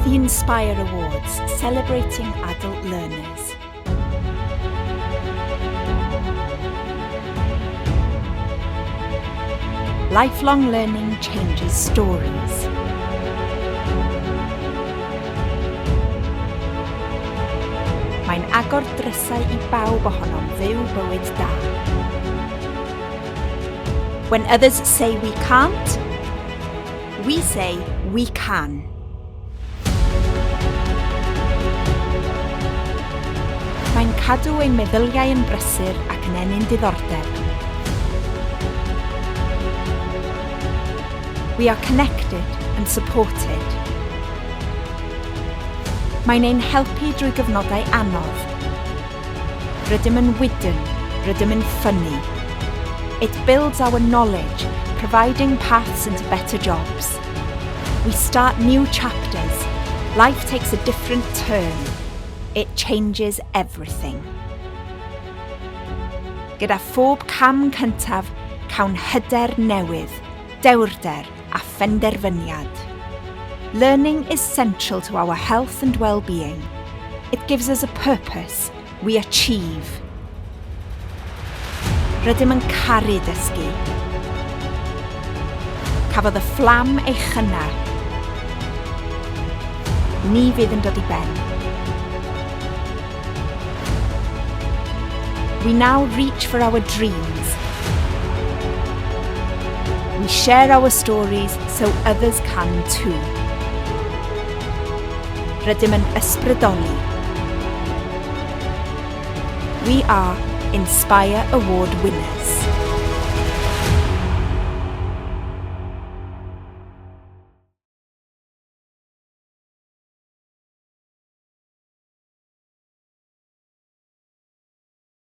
The Inspire Awards, celebrating adult learners. Lifelong learning changes stories. Mae'n agor drysau I bawb ohonom fyw bywyd da. When others say we can't, we say we can. Mae'n cadw ein meddyliau yn brysur ac yn enyn diddordeb. We are connected and supported. Mae'n ein helpu drwy gyfnodau anodd. Rydym yn wydyn, rydym yn ffynnu. It builds our knowledge, providing paths into better jobs. We start new chapters. Life takes a different turn. It changes everything. Gyda phob cam cyntaf, cawn hyder newydd, dewrder a phenderfyniad. Learning is central to our health and well-being. It gives us a purpose. We achieve. Rydym yn caru dysgu. Cafodd y fflam ei chyna. Ni fydd yn dod I ben. We now reach for our dreams. We share our stories so others can too. Rydym yn ysbrydoli. We are Inspire Award winners.